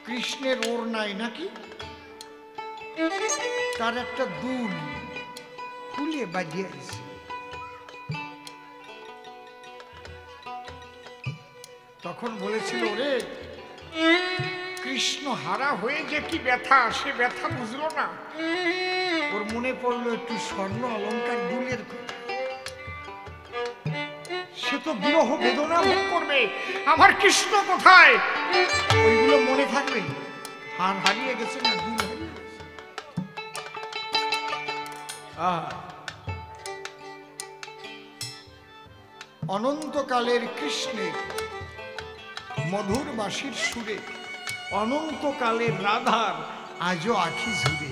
কৃষ্ণের ওর নাই নাকি, তার একটা দুল খুলে বাজিয়েছে। তখন বলেছিল, রে কৃষ্ণ হারা হয়ে যে কি ব্যথা, সে ব্যথা বুঝলো না। ওর মনে পড়লো একটু স্বর্ণ অলংকার দুলের কথা। সে তো বিরহ বেদনা ভোগ করবে, আমার কৃষ্ণ কোথায়? ওইগুলো মনে থাকবে। হার হারিয়ে গেছে না, দুল হারিয়ে গেছে। অনন্তকালের কৃষ্ণের মধুর বাঁশির সুরে অনন্তকালের রাধার আজও আখি ঝুরে।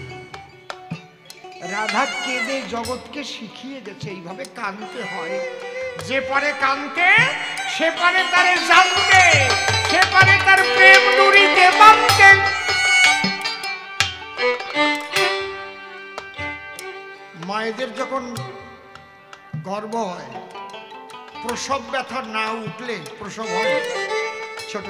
রাধা কেঁদে জগৎকে শিখিয়ে গেছে এইভাবে কাঁদতে হয়। যে পারে কাঁদতে সে পারে তারে জানতে, সে পারে তার প্রেম ডুরিতে বাঁধতে। মায়েদের যখন গর্ভ হয়, প্রসব ব্যথা না উঠলে প্রসব হয় ছোট,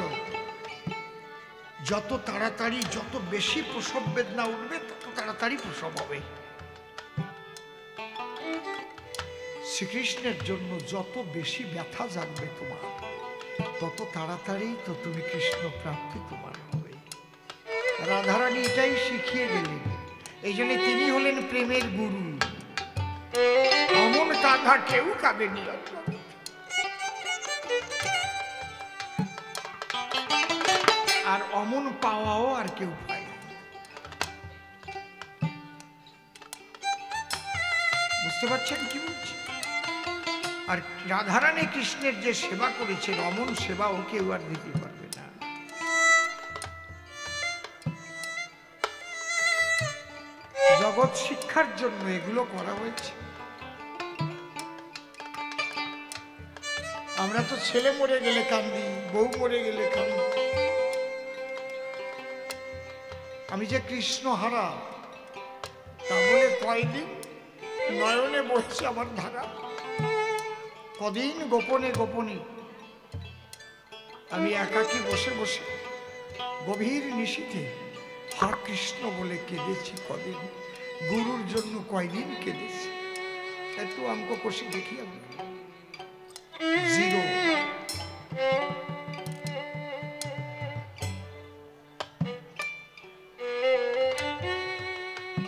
যত তাড়াতাড়ি যত বেশি প্রসব বেদনা উঠবে তত তাড়াতাড়ি প্রসব হবে। শ্রীকৃষ্ণের জন্য যত বেশি ব্যথা জানবে তোমার, তত তাড়াতাড়ি তো তুমি কৃষ্ণ প্রাপ্তি তোমার হবে। রাধারানী এটাই শিখিয়ে গেলেন, এই জন্য তিনি হলেন প্রেমের গুরু। অমন কাঁধা কেউ কাঁদেনি, আর অমন পাওয়াও আর কেউ পায় না। বুঝতে পারছেন কি বলছি? আর রাধারানী কৃষ্ণের যে সেবা করেছেন, অমন সেবাও কেউ আর দিতে পারবে না। জগৎ শিক্ষার জন্য এগুলো করা হয়েছে। আমরা তো ছেলে মরে গেলে কান্দি, বউ মরে গেলে কান্দি। আমি যে কৃষ্ণ হারা তা বলে কয়দিন নয়নে বসছে আমার ধারা, কদিন গোপনে গোপনে আমি একাকী বসে বসে গভীর নিশীথে হা কৃষ্ণ বলে কেঁদেছি কদিন, গুরুর জন্য কয়দিন কেঁদেছি। একটু অঙ্ক কষে দেখি আমরা, জিরো।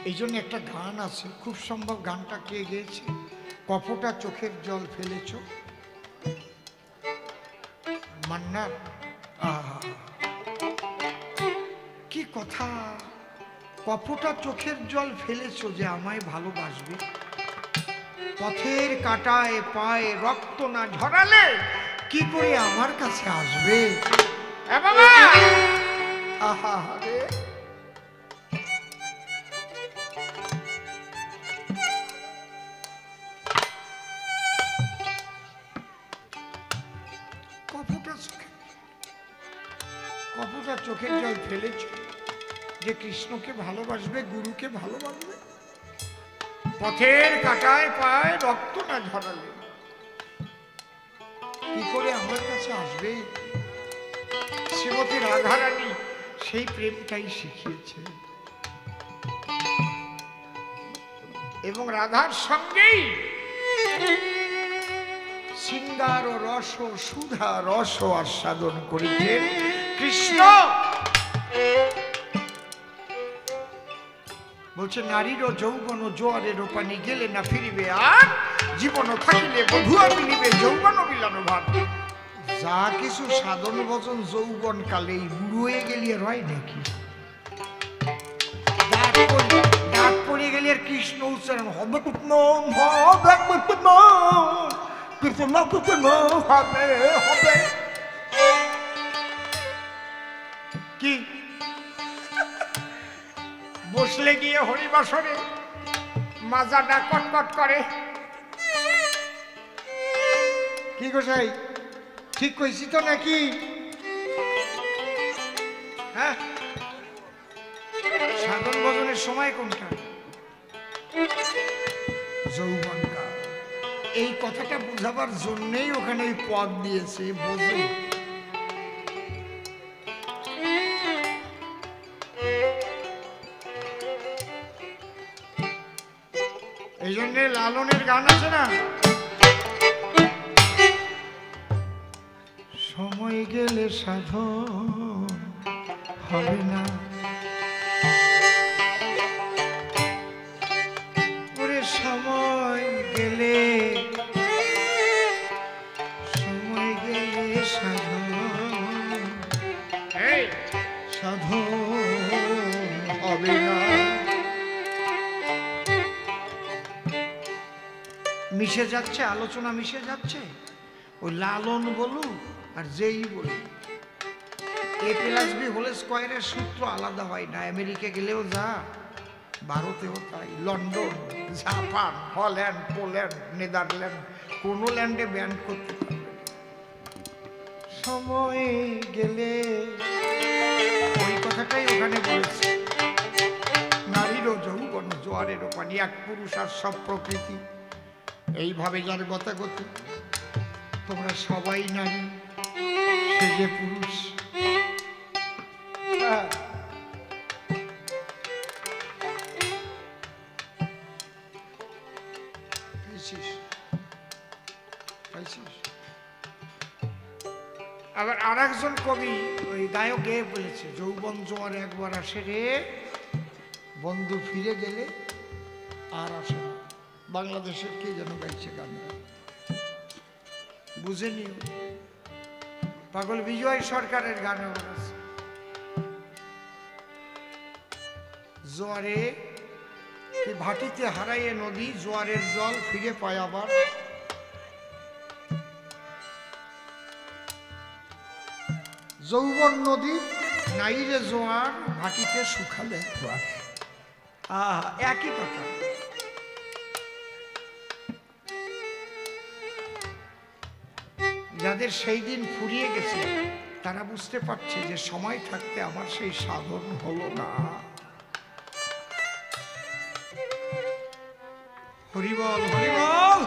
এই জন্য একটা গান আছে, খুব সম্ভব গানটা কে গেয়েছে, কপটা চোখের জল ফেলেছ, মান্নার। আহা, কি কথা, কপটা চোখের জল ফেলেছ যে আমায় ভালোবাসবে, পথের কাটায় পায়ে রক্ত না ঝরালে কি করে আমার কাছে আসবে। আহা রে, কপটা চোখের জল ফেলেছ যে কৃষ্ণকে ভালোবাসবে, গুরুকে ভালোবাসবে, পথের কাটায় পায় রক্ত না ঝরালে কি করে আমার কাছে আসবে। শ্রীমতী রাধারানী সেই প্রেমটাই শিখিয়েছে এবং রাধার সঙ্গেই শৃঙ্গার ও রস সুধা রস আস্বাদন করেছেন কৃষ্ণ। বলছে নারীরও যৌবন জোয়ারের পানি গেলে না ফিরিবে, আর জীবন থাকিলে বধুয়া মিলিবে যৌবন মিলন ভাব। যা কিছু সাধন ভজন যৌবন কালেই বুড়ো হয়ে গেলি আর হয় নাকি, ডাক পড়ে গেলে আর কৃষ্ণ উচ্চারণ হবে, হবে কি বসলে গিয়ে হরিবাসরে মাজাটা কটকট করে। কি গোসাই ঠিক কইছি তো নাকি? হ্যাঁ, সাধন ভজনের সময় কোনটা? যৌবনকাল। এই কথাটা বোঝাবার জন্যই ওখানে এই পদ দিয়েছে, বোঝে। এই জন্যে লালনের গান আছে না, সময় গেলে সাধন হবে না, ওরে সময় গেলে সাধন হবে না। মিশে যাচ্ছে, আলোচনা মিশে যাচ্ছে। ওই লালন বলুন আর যেই বলুন, A+B হোল স্কয়ারের সূত্র আলাদা হয় না। আমেরিকা গেলেও যা, ভারতেও তাই, London, Japan, Holland, Poland, Netherland, কোন ল্যান্ডে ব্যান করতে পারবে। সময় গেলে ওই কথাটাই ওখানে বলেছে, নারীরও যৌবন জোয়ারেরও পানি, এক পুরুষ আর সব প্রকৃতি। এইভাবে যার গতাগতি, তোমরা সবাই নারী, সে যে পুরুষ। আবার আর একজন কবি ওই গায়ক গেয়ে বলেছে, যৌবন জোয়ার একবার আসে রে, বন্ধু ফিরে গেলে আর আসে না। বাংলাদেশের কে যেন গাইছে গানটা, বুঝেনি, পাগল বিজয় সরকারের গানে বলেছে, জোয়ারে কি ভাটিতে হারাইয়ে নদী, জোয়ারের জল ফিরে পায় আবার। যৌবন নদী নাই রে জোয়ার, ভাটিতে শুকালে জোয়ার। একই কথা। যাদের সেই দিন ফুরিয়ে গেছে তারা বুঝতে পারছে যে সময় থাকতে আমার সেই সাধন হলো না। হরিবল হরিবল।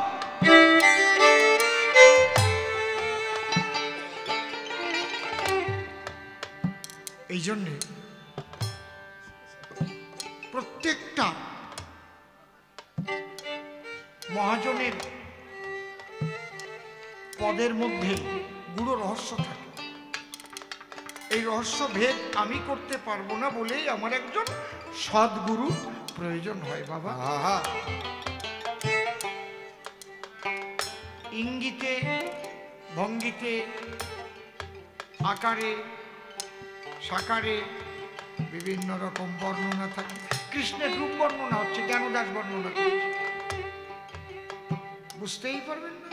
এই জন্যে প্রত্যেকটা মহাজনের পদের মধ্যে গুরু রহস্য থাকে। এই রহস্য ভেদ আমি করতে পারবো না বলেই আমার একজন সদ্গুরু প্রয়োজন হয় বাবা। ইঙ্গিতে ভঙ্গিতে আকারে সাকারে বিভিন্ন রকম বর্ণনা থাকে। কৃষ্ণের রূপ বর্ণনা হচ্ছে, জ্ঞানদাস বর্ণনা করছে, বুঝতেই পারবেন না।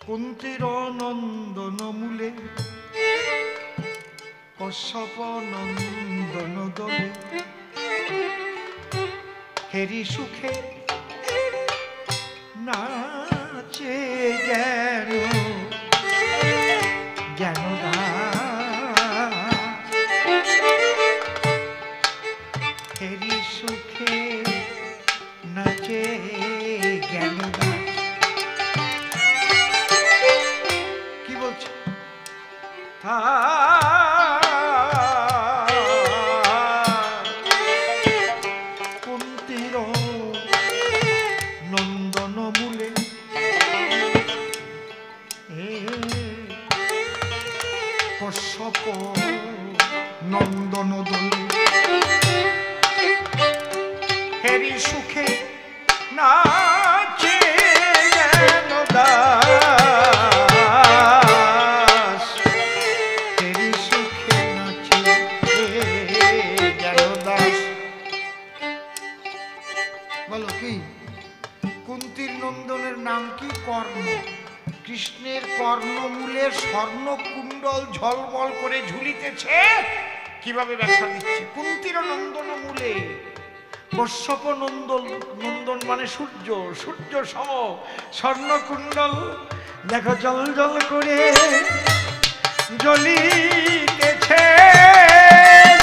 কুন্তীর নন্দন মূলে কশ্যপ নন্দন দলে হেরি সুখে নাচে জ্ঞান জ্ঞানদাস, হেরি সুখে নাচে জ্ঞানদাস। কি বলছে? কুন্তীর নন্দন মূলে কশ্যপ নন্দন দলে হেরি সুখে নাচে জ্ঞানদাস, হেরি সুখে নাচে জ্ঞানদাস। বলো কি? কুন্তীর নন্দনের নাম কি? কর্ণ। কৃষ্ণের কর্ণমূলে স্বর্ণ কুণ্ডল ঝলমল করে ঝুলিতেছে। কিভাবে ব্যাখ্যা দিচ্ছে? কুন্তীর নন্দন মূলে কশ্যপ নন্দন, নন্দন মানে সূর্য, সূর্য সম স্বর্ণ কুণ্ডল দেখো জল জল করে জ্বলিতেছে,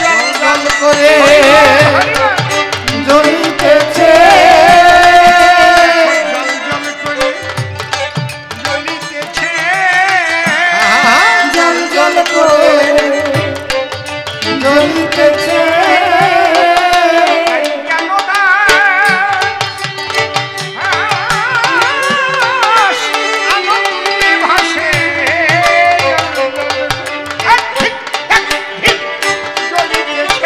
জল জল করে জ্বলিতেছে, জল জল করে জ্বলিতেছে, জল জল করে জ্বলিতেছে। আনন্দে ভাসে জ্বলিতেছে।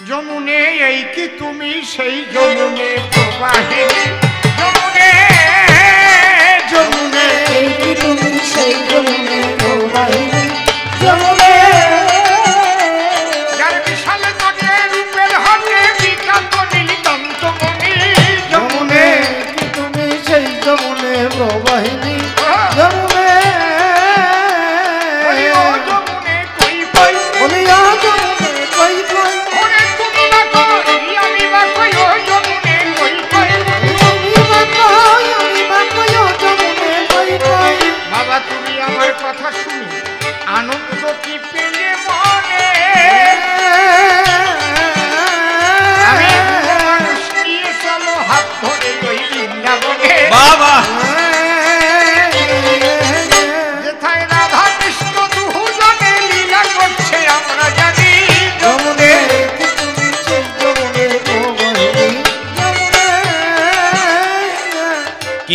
যমুনে এই কি তুমি সেই যমুনে প্রবাহিনী, যমুনে যমুনে এই কি তুমি সেই যমুনে প্রবাহিনী, যমুনে যার বিশাল তটে রূপের হাতে বিখ্যাত নীলকান্ত মণি, যমুনে কি তুমি সেই যমুনে প্রবাহিনী, যমুনে যমুনে কই কই বলিয়া যমুনে কই কই, ওরে তুমি না কই আমি বা কই ও যমুনে কই কই, আমি বা কই ও যমুনে কই কই, বাবা তুমি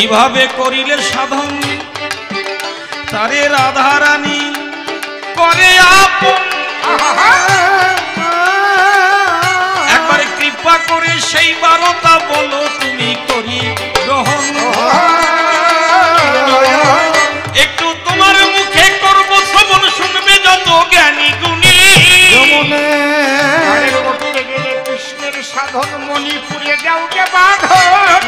কিভাবে করিলে সাধন তারে রাধা রানী করে আপন একবার কৃপা করে সেই বারতা বলো তুমি করি গ্রহণ একটু তোমার মুখে করব শ্রবণ শুনবে যত জ্ঞানী গুণী করতে গেলে কৃষ্ণের সাধন মণিপুরে যাওকে বাঁধন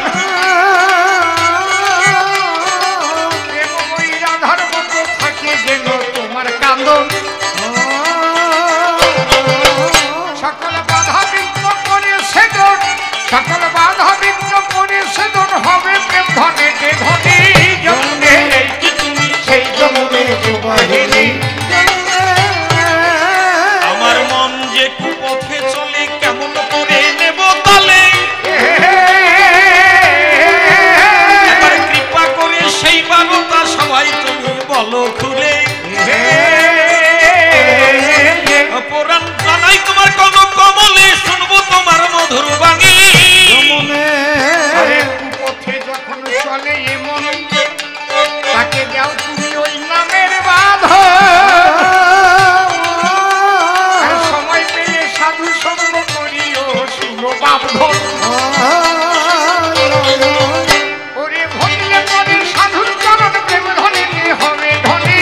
প্রেমময়ী রাধার মতো থাকে যেন তোমার কান্দন সকল বাধা বিঘ্ন করে সেদন সকল বাধা বিঘ্ন করে সেদন হবে প্রেম ধনে ধনী যমুনে তুমি সেই যমুনে বাহিনী আমার মন যে কুপথে চলে কেমন করে নেব তালে এবার কৃপা করে সেই বারতা সবাই তুমি বলো খুলে পুরাণ জানাই তোমার কোন কমলে শুনবো তোমার মধুর বাণী কুপথে যখন চলে এমন তাকে দাও তুমি ওই নামের বাধা সময় পেলে সাধু সঙ্গ করিও শুনো বাপধন ওরে ভজলে পরে সাধুর চরণ প্রেম ধনে হবে ধনী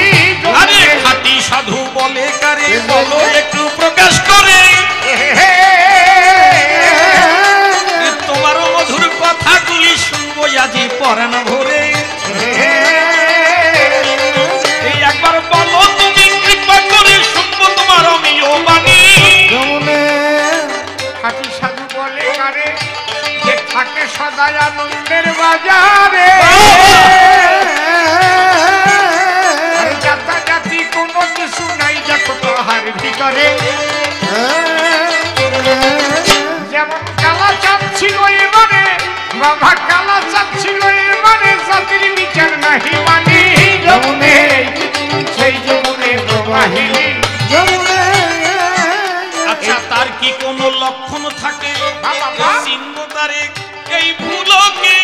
আরে খাঁটি সাধু বলে কারে বলো একটু প্রকাশ করে তোমার মধুর কথাগুলি শুনবো আজি পরাণ ভরে এই একবার বলো তুমি কৃপা করে শুনবো তোমার অমিয় বাণী খাঁটি সাধু বলে কারে যে থাকে সদাই আনন্দের বাজারে জাতি কোনো কিছু নাই দেখো তাহার ভিতরে যেমন কালা চাঁদ ছিল এবারে বাবা কালা চাঁদ ছিল এবারে জাতির বিচার নাহি মানি যমুনে সেই যমুনে প্রবাহিনী আচ্ছা তার কি কোনো লক্ষণ থাকে বাবা। চিহ্ন তারে এই ফুলকে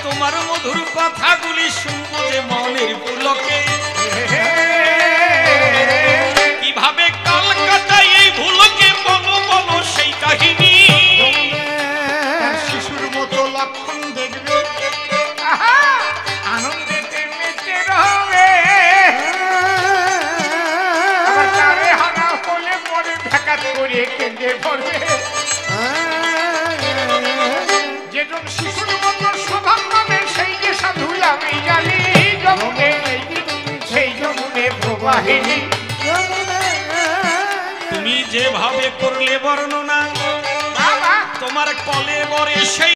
তোমার মধুর কথাগুলি শুনবো যে মনের পুলকে কিভাবে কাল কাটাই এই ভুলকে বলো বলো সেই কাহিনী শিশুর মতো লক্ষণ দেখবে আনন্দেতে মেতে রবে আবার তারে হারা হলে পরে ঢাকাত করে কেঁদে পড়বে যেজন শিশুর মতো স্বভাব পাবে সেই যে সাধু আমি জানি যমুনে সেই যমুনে প্রবাহিনী তুমি যেভাবে করলে বর্ণনা বাবা তোমার কলে বরে সেই